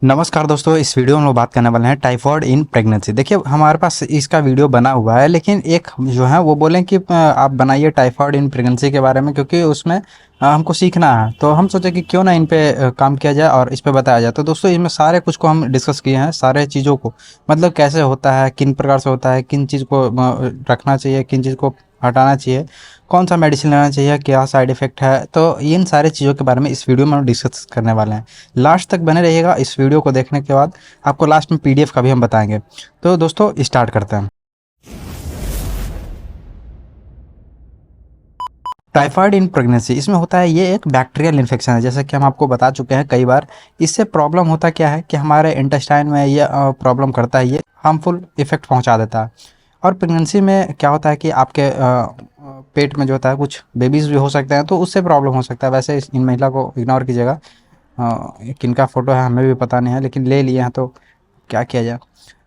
नमस्कार दोस्तों, इस वीडियो में हम लोग बात करने वाले हैं टाइफॉइड इन प्रेगनेंसी। देखिए हमारे पास इसका वीडियो बना हुआ है, लेकिन एक जो है वो बोलें कि आप बनाइए टाइफॉइड इन प्रेगनेंसी के बारे में, क्योंकि उसमें हमको सीखना है। तो हम सोचे कि क्यों ना इन पे काम किया जाए और इस पे बताया जाए। तो दोस्तों इसमें सारे कुछ को हम डिस्कस किए हैं, सारे चीज़ों को, मतलब कैसे होता है, किन प्रकार से होता है, किन चीज़ को रखना चाहिए, किन चीज़ को हटाना चाहिए, कौन सा मेडिसिन लेना चाहिए, क्या साइड इफ़ेक्ट है। तो इन सारे चीज़ों के बारे में इस वीडियो में हम डिस्कस करने वाले हैं। लास्ट तक बने रहिएगा। इस वीडियो को देखने के बाद आपको लास्ट में पीडीएफ का भी हम बताएंगे। तो दोस्तों स्टार्ट करते हैं। टाइफाइड इन प्रेगनेंसी इसमें होता है, ये एक बैक्टीरियल इन्फेक्शन है, जैसा कि हम आपको बता चुके हैं कई बार। इससे प्रॉब्लम होता क्या है कि हमारे इंटेस्टाइन में ये प्रॉब्लम करता है, ये हार्मफुल इफेक्ट पहुंचा देता है। और प्रेगनेंसी में क्या होता है कि आपके पेट में जो होता है कुछ बेबीज़ भी हो सकते हैं, तो उससे प्रॉब्लम हो सकता है। वैसे इन महिला को इग्नोर कीजिएगा, किनका फ़ोटो है हमें भी पता नहीं है, लेकिन ले लिए हैं तो क्या किया जाए।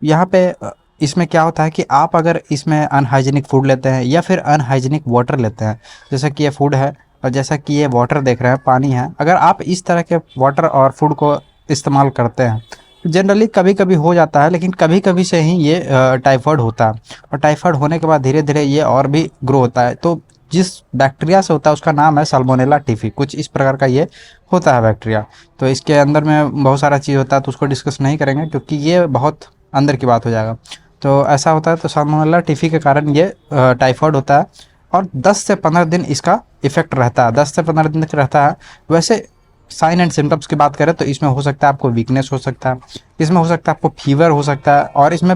यहाँ पे इसमें क्या होता है कि आप अगर इसमें अनहाइजीनिक फूड लेते हैं या फिर अनहाइजीनिक वाटर लेते हैं, जैसा कि ये फूड है और जैसा कि ये वाटर देख रहे हैं, पानी है, अगर आप इस तरह के वाटर और फूड को इस्तेमाल करते हैं, जनरली कभी कभी हो जाता है, लेकिन कभी कभी से ही ये टाइफाइड होता है। और टाइफाइड होने के बाद धीरे धीरे ये और भी ग्रो होता है। तो जिस बैक्टीरिया से होता है उसका नाम है साल्मोनेला टिफी, कुछ इस प्रकार का ये होता है बैक्टीरिया। तो इसके अंदर में बहुत सारा चीज़ होता है, तो उसको डिस्कस नहीं करेंगे क्योंकि ये बहुत अंदर की बात हो जाएगा। तो ऐसा होता है, तो साल्मोनेला टिफी के कारण ये टाइफाइड होता है। और 10 से 15 दिन इसका इफेक्ट रहता है, 10 से 15 दिन तक रहता है। वैसे साइन एंड सिम्टम्स की बात करें तो इसमें हो सकता है आपको वीकनेस हो सकता है, इसमें हो सकता है आपको फीवर हो सकता है, और इसमें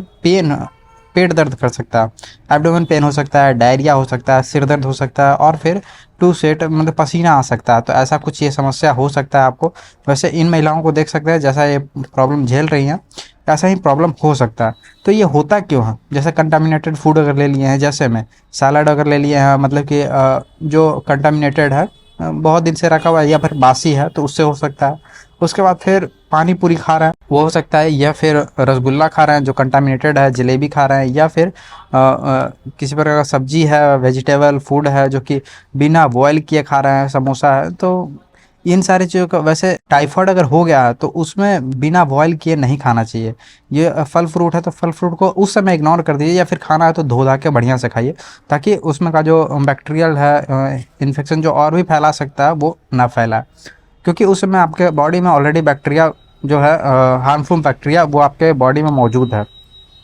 पेट दर्द कर सकता है, एब्डोमेन पेन हो सकता है, डायरिया हो सकता है, सिर दर्द हो सकता है, और फिर टू सेट मतलब पसीना आ सकता है। तो ऐसा कुछ ये समस्या हो सकता है आपको। वैसे इन महिलाओं को देख सकते हैं, जैसा ये प्रॉब्लम झेल रही हैं ऐसा ही प्रॉब्लम हो सकता है। तो ये होता क्यों है? जैसे कंटामिनेटेड फूड अगर ले लिए हैं, जैसे में सैलड अगर ले लिए हैं, मतलब कि जो कंटामिनेटेड है, बहुत दिन से रखा हुआ है या फिर बासी है, तो उससे हो सकता है। उसके बाद फिर पानी पूरी खा रहे हैं, वो हो सकता है, या फिर रसगुल्ला खा रहे हैं जो कंटामिनेटेड है, जलेबी खा रहे हैं, या फिर किसी प्रकार का सब्जी है, वेजिटेबल फूड है जो कि बिना बॉयल किए खा रहे हैं, समोसा है। तो इन सारी चीज़ों का, वैसे टाइफाइड अगर हो गया है तो उसमें बिना बॉयल किए नहीं खाना चाहिए। ये फल फ्रूट है तो फल फ्रूट को उस समय इग्नोर कर दीजिए, या फिर खाना है तो धो धा के बढ़िया से खाइए, ताकि उसमें का जो बैक्टीरियल है इन्फेक्शन जो और भी फैला सकता है वो ना फैलाए। क्योंकि उस समय आपके बॉडी में ऑलरेडी बैक्टीरिया जो है, हार्मफुल बैक्टीरिया, वो आपके बॉडी में मौजूद है।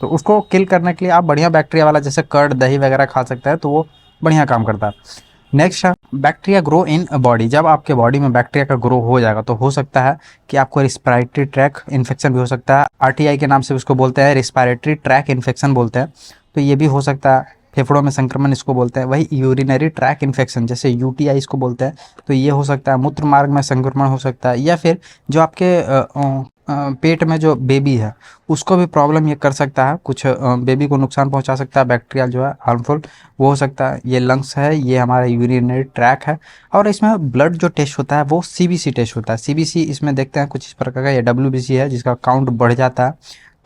तो उसको किल करने के लिए आप बढ़िया बैक्टीरिया वाला जैसे कर्ड दही वगैरह खा सकते हैं, तो वो बढ़िया काम करता है। नेक्स्ट है बैक्टीरिया ग्रो इन बॉडी। जब आपके बॉडी में बैक्टीरिया का ग्रो हो जाएगा तो हो सकता है कि आपको रिस्पायरेटरी ट्रैक इन्फेक्शन भी हो सकता है। आरटीआई के नाम से उसको बोलते हैं, रिस्पायरेटरी ट्रैक इन्फेक्शन बोलते हैं। तो ये भी हो सकता है। फेफड़ों में संक्रमण इसको बोलते हैं। वही यूरिनरी ट्रैक इन्फेक्शन जैसे यूटीआई इसको बोलते हैं, तो ये हो सकता है। मूत्र मार्ग में संक्रमण हो सकता है, या फिर जो आपके पेट में जो बेबी है उसको भी प्रॉब्लम ये कर सकता है, कुछ बेबी को नुकसान पहुंचा सकता है बैक्टीरिया जो है हार्मफुल, वो हो सकता है। ये लंग्स है, ये हमारा यूरिनरी ट्रैक है। और इसमें ब्लड जो टेस्ट होता है वो सीबीसी टेस्ट होता है। सीबीसी इसमें देखते हैं कुछ इस प्रकार का, ये डब्ल्यूबीसी है जिसका काउंट बढ़ जाता है,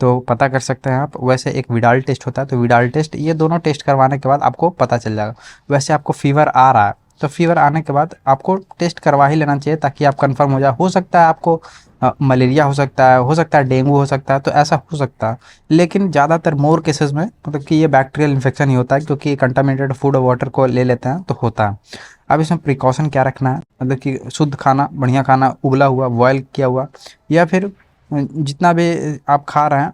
तो पता कर सकते हैं आप। वैसे एक विडाल टेस्ट होता है, तो विडाल टेस्ट, ये दोनों टेस्ट करवाने के बाद आपको पता चल जाएगा। वैसे आपको फीवर आ रहा है तो फीवर आने के बाद आपको टेस्ट करवा ही लेना चाहिए, ताकि आप कंफर्म हो जाए। हो सकता है आपको मलेरिया हो सकता है डेंगू हो सकता है, तो ऐसा हो सकता है। लेकिन ज़्यादातर मोर केसेस में मतलब कि ये बैक्टीरियल इन्फेक्शन ही होता है, क्योंकि कंटामिनेटेड फूड और वाटर को ले लेते हैं तो होता है। अब इसमें प्रिकॉशन क्या रखना है, मतलब कि शुद्ध खाना, बढ़िया खाना, उबला हुआ, बॉयल किया हुआ, या फिर जितना भी आप खा रहे हैं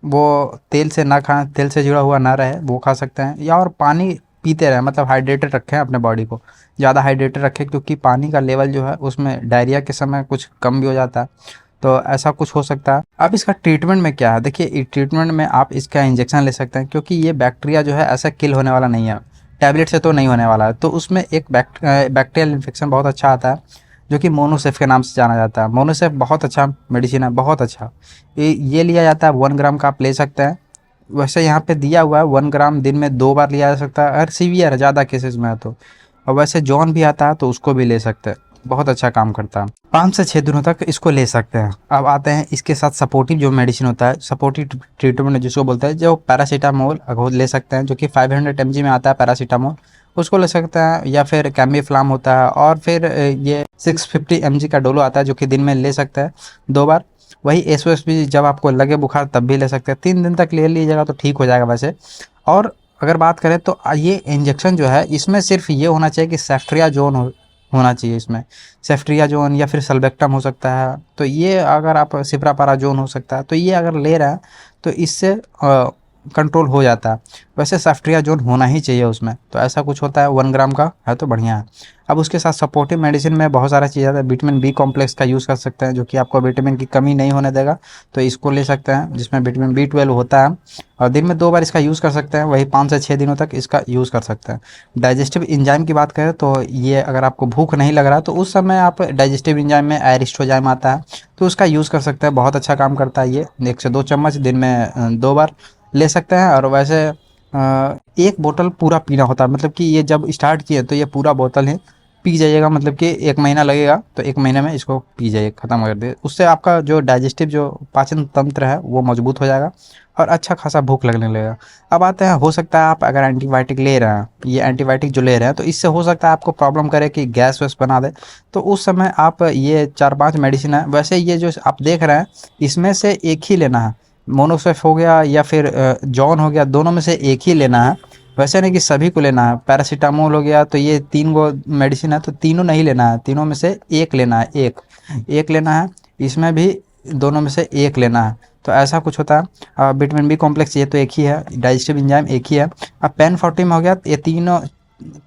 वो तेल से ना खाएं, तेल से जुड़ा हुआ ना रहे, वो खा सकते हैं। या और पानी पीते रहें, मतलब हाइड्रेटेड रखें अपने बॉडी को, ज़्यादा हाइड्रेटेड रखें, क्योंकि पानी का लेवल जो है उसमें डायरिया के समय कुछ कम भी हो जाता है। तो ऐसा कुछ हो सकता है। अब इसका ट्रीटमेंट में क्या है, देखिए ट्रीटमेंट में आप इसका इंजेक्शन ले सकते हैं, क्योंकि ये बैक्टीरिया जो है ऐसा किल होने वाला नहीं है, टैबलेट से तो नहीं होने वाला है। तो उसमें एक बैक्टीरियल इन्फेक्शन बहुत अच्छा आता है, जो कि मोनोसेफ के नाम से जाना जाता है। मोनोसेफ बहुत अच्छा मेडिसिन है, बहुत अच्छा। ये लिया जाता है 1 ग्राम का, आप ले सकते हैं। वैसे यहाँ पे दिया हुआ है 1 ग्राम दिन में 2 बार लिया जा सकता है, अगर सीवियर है, ज़्यादा केसेस में है तो। और वैसे जॉन भी आता है तो उसको भी ले सकते हैं, बहुत अच्छा काम करता है। 5 से 6 दिनों तक इसको ले सकते हैं। अब आते हैं इसके साथ सपोर्टिव जो मेडिसिन होता है, सपोर्टिव ट्रीटमेंट जिसको बोलते हैं, जो पैरासीटामोल ले सकते हैं, जो कि 500 mg में आता है पैरासीटामोल, उसको ले सकते हैं। या फिर कैम्बीफ्लाम होता है, और फिर ये 650 mg का डोलो आता है, जो कि दिन में ले सकते हैं 2 बार। वही SOS भी जब आपको लगे बुखार तब भी ले सकते हैं, 3 दिन तक ले लीजिएगा तो ठीक हो जाएगा वैसे। और अगर बात करें तो ये इंजेक्शन जो है इसमें सिर्फ ये होना चाहिए कि सेफ्ट्रियाजोन होना चाहिए इसमें, सेफ्ट्रियाजोन या फिर सल्बेक्टम हो सकता है। तो ये अगर आप सिप्रापाराजोन हो सकता है, तो ये अगर ले रहे हैं तो इससे कंट्रोल हो जाता है। वैसे सेफ्ट्रियाजोन होना ही चाहिए उसमें, तो ऐसा कुछ होता है 1 ग्राम का है तो बढ़िया है। अब उसके साथ सपोर्टिव मेडिसिन में बहुत सारा चीज़ आता है। विटामिन बी कॉम्प्लेक्स का यूज़ कर सकते हैं जो कि आपको विटामिन की कमी नहीं होने देगा, तो इसको ले सकते हैं जिसमें विटामिन B12 होता है। और दिन में 2 बार इसका यूज़ कर सकते हैं, वही 5 से 6 दिनों तक इसका यूज़ कर सकते हैं। डाइजेस्टिव इंजाइम की बात करें तो ये अगर आपको भूख नहीं लग रहा तो उस समय आप डाइजेस्टिव इंजाइम में एरिस्ट्रोजाइम आता है तो उसका यूज़ कर सकते हैं, बहुत अच्छा काम करता है ये। 1 से 2 चम्मच दिन में 2 बार ले सकते हैं। और वैसे 1 बोतल पूरा पीना होता है, मतलब कि ये जब स्टार्ट किए तो ये पूरा बोतल है पी जाइएगा, मतलब कि 1 महीना लगेगा तो 1 महीने में इसको पी जाइए, ख़त्म कर दे। उससे आपका जो डाइजेस्टिव जो पाचन तंत्र है वो मजबूत हो जाएगा और अच्छा खासा भूख लगने लगेगा। अब आते हैं, हो सकता है आप अगर एंटीबायोटिक ले रहे हैं, ये एंटीबायोटिक जो ले रहे हैं तो इससे हो सकता है आपको प्रॉब्लम करे कि गैस वैस बना दे, तो उस समय आप ये 4-5 मेडिसिन है। वैसे ये जो आप देख रहे हैं इसमें से एक ही लेना है, मोनोसेफ हो गया या फिर जॉन हो गया, दोनों में से एक ही लेना है। वैसे नहीं कि सभी को लेना है। पैरासीटामोल हो गया तो ये 3 गो मेडिसिन है तो तीनों नहीं लेना है, तीनों में से एक लेना है, एक लेना है। इसमें भी दोनों में से एक लेना है, तो ऐसा कुछ होता है। विटामिन बी कॉम्प्लेक्स ये तो एक ही है, डाइजेस्टिव एंजाइम एक ही है। अब पेन 40 में हो गया, ये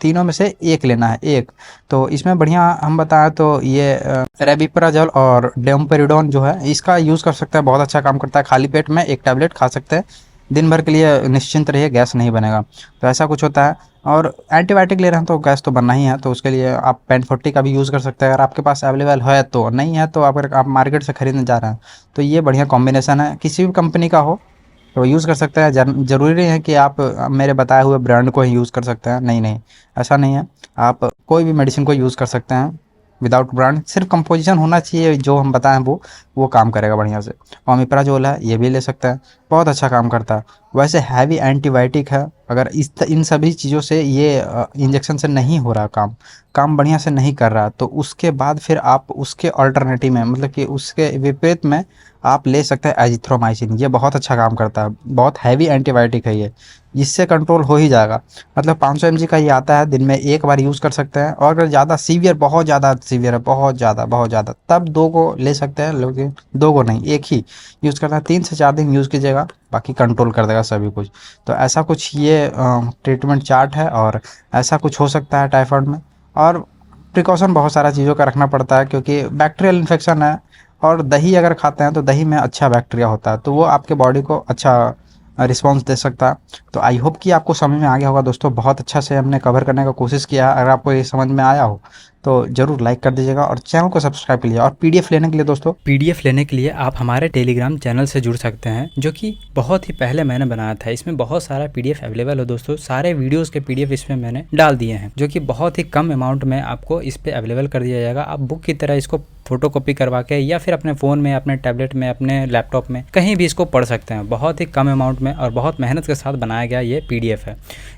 तीनों में से एक लेना है, एक। तो इसमें बढ़िया हम बताएं तो ये रेबिप्राजोल और डेमपेरिडोन जो है इसका यूज़ कर सकते हैं, बहुत अच्छा काम करता है। खाली पेट में 1 टैबलेट खा सकते हैं, दिन भर के लिए निश्चिंत रहिए, गैस नहीं बनेगा। तो ऐसा कुछ होता है। और एंटीबायोटिक ले रहे हैं तो गैस तो बनना ही है, तो उसके लिए आप पेन 40 का भी यूज़ कर सकते हैं अगर आपके पास अवेलेबल है। तो नहीं है तो अगर आप मार्केट से खरीदने जा रहे हैं तो ये बढ़िया कॉम्बिनेशन है, किसी भी कंपनी का हो तो यूज़ कर सकते हैं। ज़रूरी नहीं है कि आप मेरे बताए हुए ब्रांड को ही यूज़ कर सकते हैं, नहीं नहीं, ऐसा नहीं है। आप कोई भी मेडिसिन को यूज़ कर सकते हैं विदाउट ब्रांड, सिर्फ कंपोजिशन होना चाहिए जो हम बताएं वो काम करेगा बढ़िया से। ओमिप्राजोल है ये भी ले सकते हैं, बहुत अच्छा काम करता है। वैसे हैवी एंटीबायोटिक है, अगर इन सभी चीज़ों से ये इंजेक्शन से नहीं हो रहा काम बढ़िया से नहीं कर रहा, तो उसके बाद फिर आप उसके अल्टरनेटिव में, मतलब कि उसके विपरीत में आप ले सकते हैं एजिथ्रोमाइसिन। ये बहुत अच्छा काम करता है, बहुत हैवी एंटीबायोटिक है ये, जिससे कंट्रोल हो ही जाएगा। मतलब 500 mg का ये आता है, दिन में 1 बार यूज़ कर सकते हैं। और अगर ज़्यादा सीवियर, बहुत ज़्यादा सीवियर है, बहुत ज़्यादा, तब 2 को ले सकते हैं, लेकिन 2 को नहीं, 1 ही यूज़ करना है। 3 से 4 दिन यूज़ कीजिएगा, बाकी कंट्रोल कर देगा सभी कुछ। तो ऐसा कुछ ये ट्रीटमेंट चार्ट है, और ऐसा कुछ हो सकता है टाइफाइड में। और प्रिकॉशन बहुत सारा चीज़ों का रखना पड़ता है, क्योंकि बैक्टीरियल इन्फेक्शन है। और दही अगर खाते हैं तो दही में अच्छा बैक्टीरिया होता है, तो वो आपके बॉडी को अच्छा रिस्पॉन्स दे सकता है। तो आई होप कि आपको समझ में आ गया होगा दोस्तों, बहुत अच्छा से हमने कवर करने का कोशिश किया। अगर आपको ये समझ में आया हो तो ज़रूर लाइक कर दीजिएगा और चैनल को सब्सक्राइब कर लीजिए। और पीडीएफ लेने के लिए दोस्तों, पीडीएफ लेने के लिए आप हमारे टेलीग्राम चैनल से जुड़ सकते हैं, जो कि बहुत ही पहले मैंने बनाया था। इसमें बहुत सारा पीडीएफ अवेलेबल है दोस्तों, सारे वीडियोस के पीडीएफ इसमें मैंने डाल दिए हैं, जो कि बहुत ही कम अमाउंट में आपको इस पे अवेलेबल कर दिया जाएगा। आप बुक की तरह इसको फोटोकॉपी करवा के या फिर अपने फ़ोन में, अपने टैबलेट में, अपने लैपटॉप में कहीं भी इसको पढ़ सकते हैं। बहुत ही कम अमाउंट में और बहुत मेहनत के साथ बनाया गया ये पीडीएफ है,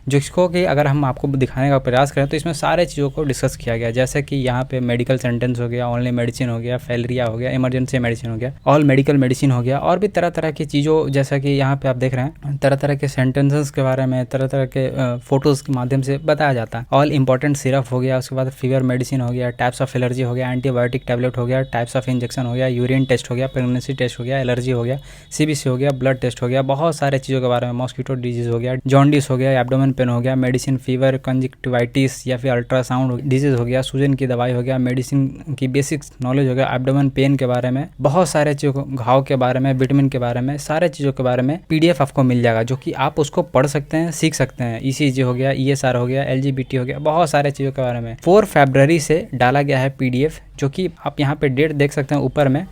जिसको कि अगर हम आपको दिखाने का प्रयास करें तो इसमें सारे चीज़ों को डिस्कस किया गया। जैसे कि यहाँ पे मेडिकल सेंटेंस हो गया, ओनली मेडिसिन हो गया, फैलेरिया हो गया, इमरजेंसी मेडिसिन हो गया, ऑल मेडिकल मेडिसिन हो गया, और भी तरह तरह की चीज़ों, जैसा कि यहाँ पे आप देख रहे हैं, तरह तरह के सेंटेंसेस के बारे में, तरह तरह के फोटोज़ के माध्यम से बताया जाता है। ऑल इंपॉर्टेंट सिरप हो गया, उसके बाद फीवर मेडिसिन हो गया, टाइप्स ऑफ एलर्जी हो गया, एंटीबायोटिक टैबलेट हो गया, टाइप्स ऑफ इंजेक्शन हो गया, यूरिन टेस्ट हो गया, प्रेगनेंसी टेस्ट हो गया, एलर्जी हो गया, सीबीसी हो गया, ब्लड टेस्ट हो गया, बहुत सारे चीज़ों के बारे में, मॉस्किटो डिजीज हो गया, जॉन्डिस हो गया, एब्डोमेन पेन हो गया, मेडिसिन, फीवर, कंजक्टिवाइटिस या फिर अल्ट्रासाउंड डिजीज हो गया, सूजन की दवाई हो गया, मेडिसिन की बेसिक नॉलेज हो गया, एब्डोमेन पेन के बारे में, बहुत सारे चीज़ों, घाव के बारे में, विटामिन के बारे में, सारे चीज़ों के बारे में पीडीएफ आपको मिल जाएगा, जो कि आप उसको पढ़ सकते हैं, सीख सकते हैं। ईसीजी हो गया, ईएसआर हो गया, एलजीबीटी हो गया, बहुत सारे चीज़ों के बारे में 4 फरवरी से डाला गया है पीडीएफ, जो कि आप यहाँ पे डेट देख सकते हैं ऊपर में।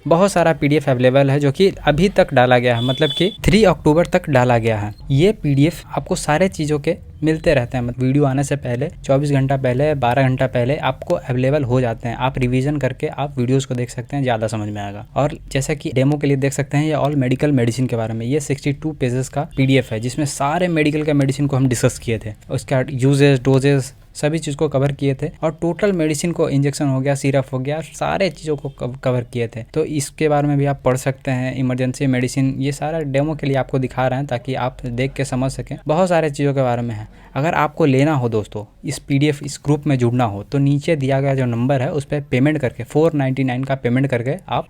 बहुत सारा पीडीएफ अवेलेबल है जो कि अभी तक डाला गया है, मतलब कि 3 अक्टूबर तक डाला गया है। ये पीडीएफ आपको सारे चीज़ों के मिलते रहते हैं, मतलब वीडियो आने से पहले 24 घंटा पहले, 12 घंटा पहले आपको अवेलेबल हो जाते हैं। आप रिवीजन करके आप वीडियोस को देख सकते हैं, ज़्यादा समझ में आएगा। और जैसा कि डेमो के लिए देख सकते हैं, ये ऑल मेडिकल मेडिसिन के बारे में, ये 62 पेजेस का पीडीएफ है, जिसमें सारे मेडिकल के मेडिसिन को हम डिस्कस किए थे, उसका यूजेस, डोजेस, सभी चीज़ को कवर किए थे और टोटल मेडिसिन को इंजेक्शन हो गया, सिरप हो गया, सारे चीज़ों को कवर किए थे। तो इसके बारे में भी आप पढ़ सकते हैं। इमरजेंसी मेडिसिन ये सारा डेमो के लिए आपको दिखा रहे हैं ताकि आप देख के समझ सकें। बहुत सारे चीज़ों के बारे में है। अगर आपको लेना हो दोस्तों, इस PDF इस ग्रुप में जुड़ना हो तो नीचे दिया गया जो नंबर है उस पर पेमेंट करके 499 का पेमेंट करके आप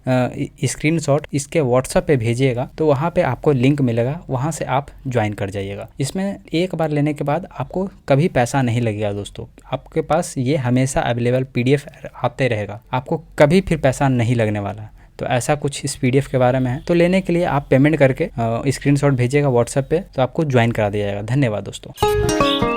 स्क्रीनशॉट इसके व्हाट्सएप पे भेजिएगा, तो वहाँ पे आपको लिंक मिलेगा, वहाँ से आप ज्वाइन कर जाइएगा। इसमें एक बार लेने के बाद आपको कभी पैसा नहीं लगेगा दोस्तों, आपके पास ये हमेशा अवेलेबल PDF आते रहेगा, आपको कभी फिर पैसा नहीं लगने वाला। तो ऐसा कुछ इस PDF के बारे में है। तो लेने के लिए आप पेमेंट करके स्क्रीनशॉट भेजिएगा व्हाट्सएप पे, तो आपको ज्वाइन करा दिया जाएगा। धन्यवाद दोस्तों।